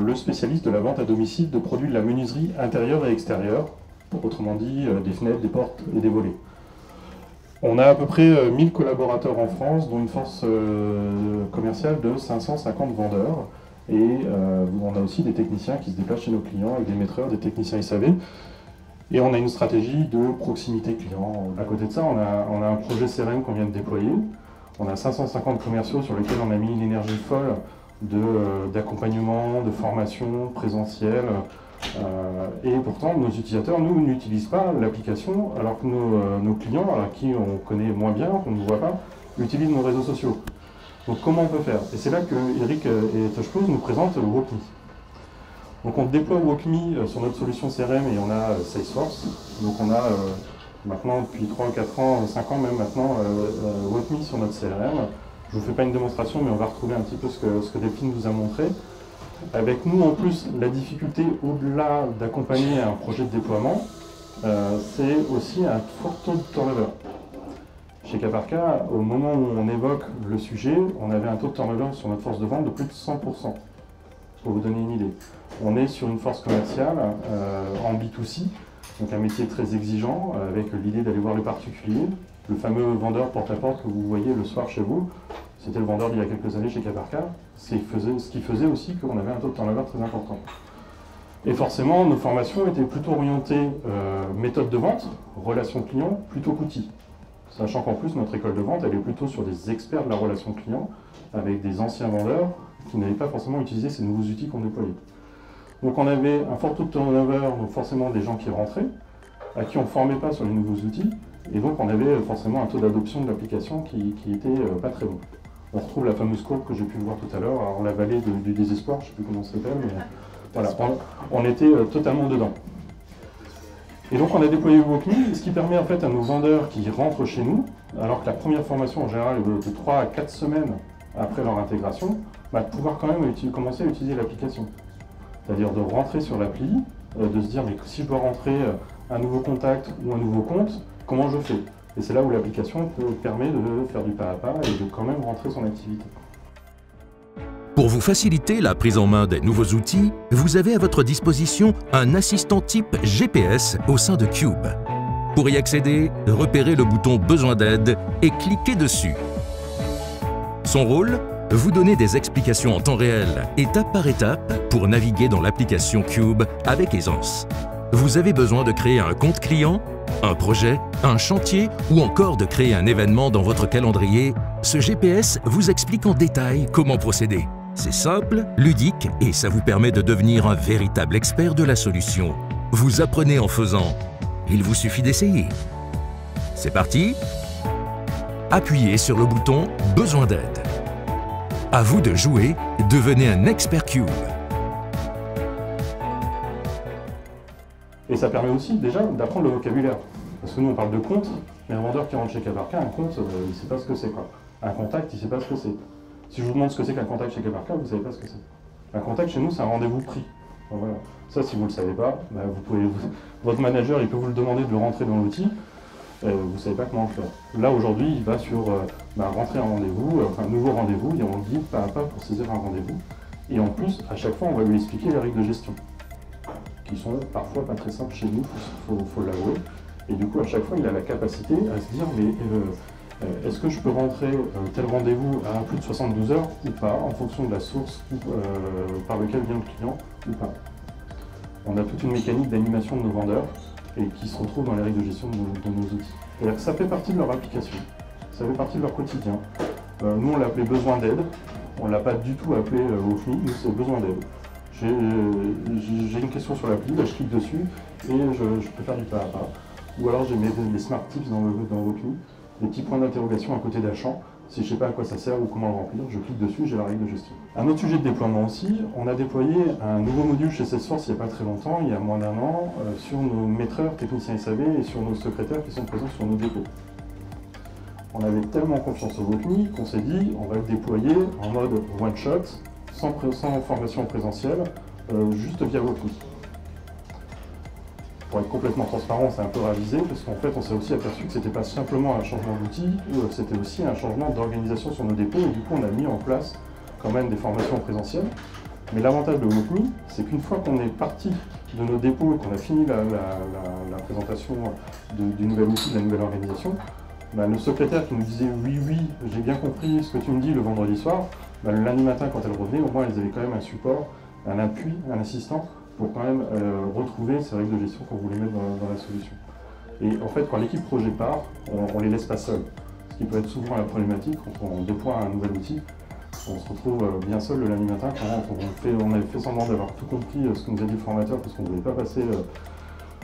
le spécialiste de la vente à domicile de produits de la menuiserie intérieure et extérieure, autrement dit des fenêtres, des portes et des volets. On a à peu près 1000 collaborateurs en France, dont une force commerciale de 550 vendeurs. Et on a aussi des techniciens qui se déplacent chez nos clients avec des maîtreurs, des techniciens SAV. Et on a une stratégie de proximité client. À côté de ça, on a un projet CRM qu'on vient de déployer. On a 550 commerciaux sur lesquels on a mis une énergie folle d'accompagnement, de formation présentielle. Et pourtant, nos utilisateurs, nous, n'utilisent pas l'application, alors que nos clients, à qui on connaît moins bien, qu'on ne voit pas, utilisent nos réseaux sociaux. Donc comment on peut faire? Et c'est là que Eric et Touchclose nous présentent WalkMe. Donc on déploie WalkMe sur notre solution CRM et on a Salesforce. Donc on a maintenant depuis 3, 4 ans, 5 ans même maintenant, WalkMe sur notre CRM. Je ne vous fais pas une démonstration, mais on va retrouver un petit peu ce que Delphine vous a montré. Avec nous, en plus, la difficulté, au-delà d'accompagner un projet de déploiement, c'est aussi un fort taux de turnover. Chez Caparca, au moment où on évoque le sujet, on avait un taux de turnover sur notre force de vente de plus de 100%. Pour vous donner une idée. On est sur une force commerciale en B2C, donc un métier très exigeant, avec l'idée d'aller voir les particuliers. Le fameux vendeur porte-à-porte que vous voyez le soir chez vous, c'était le vendeur d'il y a quelques années chez Caparca, ce qui faisait aussi qu'on avait un taux de turnover très important. Et forcément, nos formations étaient plutôt orientées méthode de vente, relation client, plutôt qu'outils. Sachant qu'en plus, notre école de vente, elle est plutôt sur des experts de la relation client, avec des anciens vendeurs qui n'avaient pas forcément utilisé ces nouveaux outils qu'on déployait. Donc on avait un fort taux de turnover, donc forcément des gens qui rentraient, à qui on ne formait pas sur les nouveaux outils, et donc on avait forcément un taux d'adoption de l'application qui était pas très bon. On retrouve la fameuse courbe que j'ai pu voir tout à l'heure, alors la vallée du désespoir, je ne sais plus comment ça s'appelle, mais voilà, on était totalement dedans. Et donc on a déployé WalkMe, ce qui permet en fait à nos vendeurs qui rentrent chez nous, alors que la première formation en général est de 3 à 4 semaines après leur intégration, de pouvoir quand même commencer à utiliser l'application. C'est-à-dire de rentrer sur l'appli, de se dire mais si je dois rentrer un nouveau contact ou un nouveau compte, comment je fais? Et c'est là où l'application permet de faire du pas à pas et de quand même rentrer son activité. Pour vous faciliter la prise en main des nouveaux outils, vous avez à votre disposition un assistant type GPS au sein de Cube. Pour y accéder, repérez le bouton « Besoin d'aide » et cliquez dessus. Son rôle? Vous donner des explications en temps réel, étape par étape, pour naviguer dans l'application Cube avec aisance. Vous avez besoin de créer un compte client, un projet, un chantier ou encore de créer un événement dans votre calendrier? Ce GPS vous explique en détail comment procéder. C'est simple, ludique et ça vous permet de devenir un véritable expert de la solution. Vous apprenez en faisant. Il vous suffit d'essayer. C'est parti! Appuyez sur le bouton « Besoin d'aide ». À vous de jouer, devenez un expert Cube. Et ça permet aussi déjà d'apprendre le vocabulaire. Parce que nous on parle de compte, mais un vendeur qui rentre chez Caparca, un compte, il ne sait pas ce que c'est quoi. Un contact, il ne sait pas ce que c'est. Si je vous demande ce que c'est qu'un contact chez Caparca, vous ne savez pas ce que c'est. Un contact chez nous, c'est un rendez-vous pris. Voilà. Ça, si vous ne le savez pas, votre manager il peut vous le demander de le rentrer dans l'outil. Vous ne savez pas comment le faire. Là, aujourd'hui, il va sur rentrer un rendez-vous, un nouveau rendez-vous, et on le guide pas à pas pour saisir un rendez-vous. Et en plus, à chaque fois, on va lui expliquer les règles de gestion, qui sont parfois pas très simples chez nous, faut l'avouer. Et du coup, à chaque fois, il a la capacité à se dire, mais est-ce que je peux rentrer tel rendez-vous à plus de 72 heures ou pas, en fonction de la source par laquelle vient le client ou pas. On a toute une mécanique d'animation de nos vendeurs, et qui se retrouvent dans les règles de gestion de nos outils. C'est-à-dire que ça fait partie de leur application, ça fait partie de leur quotidien. Nous, on l'a appelé besoin d'aide, on ne l'a pas du tout appelé WalkMe, nous c'est besoin d'aide. J'ai une question sur l'appli, je clique dessus et je peux faire du pas à pas. Ou alors j'ai mes smart tips dans WalkMe, des petits points d'interrogation à côté d'un champ. Si je ne sais pas à quoi ça sert ou comment le remplir, je clique dessus, j'ai la règle de gestion. Un autre sujet de déploiement aussi, on a déployé un nouveau module chez Salesforce il n'y a pas très longtemps, il y a moins d'1 an, sur nos maîtreurs, techniciens SAV et sur nos secrétaires qui sont présents sur nos dépôts. On avait tellement confiance au WalkMe qu'on s'est dit on va le déployer en mode one-shot, sans formation présentielle, juste via WalkMe. Pour être complètement transparent, c'est un peu ravisé, parce qu'en fait, on s'est aussi aperçu que ce n'était pas simplement un changement d'outil, c'était aussi un changement d'organisation sur nos dépôts, et du coup, on a mis en place quand même des formations en présentiel, Mais l'avantage de WalkMe, c'est qu'une fois qu'on est parti de nos dépôts et qu'on a fini la présentation du nouvel outil, de la nouvelle organisation, bah, nos secrétaires qui nous disaient « oui, oui, j'ai bien compris ce que tu me dis le vendredi soir bah, », le lundi matin, quand elles revenaient, au moins elles avaient quand même un support, un appui, un assistant pour quand même retrouver ces règles de gestion qu'on voulait mettre dans la solution. Et en fait, quand l'équipe projet part, on ne les laisse pas seuls. Ce qui peut être souvent la problématique quand on déploie un nouvel outil. On se retrouve bien seul le lundi matin quand on avait fait semblant d'avoir tout compris ce que nous a dit le formateur parce qu'on ne voulait pas passer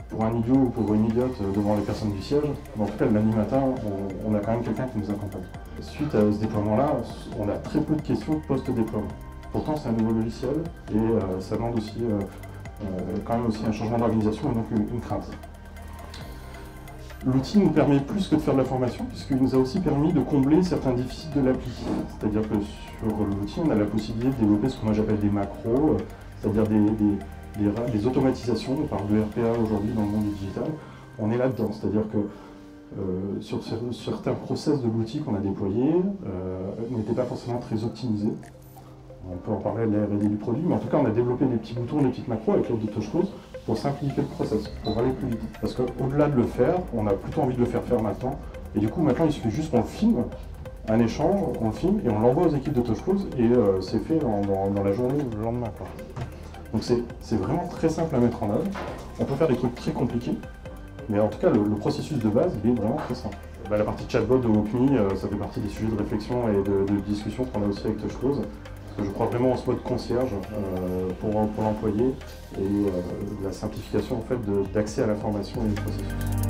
pour un idiot ou pour une idiote devant les personnes du siège. Mais en tout cas, le lundi matin, on a quand même quelqu'un qui nous accompagne. Suite à ce déploiement-là, on a très peu de questions post-déploiement. Pourtant, c'est un nouveau logiciel et ça demande aussi quand même aussi un changement d'organisation et donc une crainte. L'outil nous permet plus que de faire de la formation, puisqu'il nous a aussi permis de combler certains déficits de l'appli. C'est-à-dire que sur l'outil, on a la possibilité de développer ce que moi j'appelle des macros, c'est-à-dire des automatisations. On parle de RPA aujourd'hui dans le monde du digital. On est là-dedans, c'est-à-dire que sur certains process de l'outil qu'on a déployé n'étaient pas forcément très optimisés. On peut en parler de la R&D du produit, mais en tout cas, on a développé des petits boutons, des petites macros avec l'aide de TouchClose pour simplifier le process, pour aller plus vite. Parce qu'au-delà de le faire, on a plutôt envie de le faire maintenant. Et du coup, maintenant, il suffit juste qu'on le filme, un échange, on le filme et on l'envoie aux équipes de TouchClose et c'est fait dans la journée ou le lendemain. Donc c'est vraiment très simple à mettre en œuvre. On peut faire des trucs très compliqués, mais en tout cas, le processus de base, il est vraiment très simple. Bah, la partie chatbot de WalkMe, ça fait partie des sujets de réflexion et de discussion qu'on a aussi avec TouchClose. Parce que je crois vraiment en ce mode concierge pour l'employé et la simplification en fait, d'accès à l'information et au processus.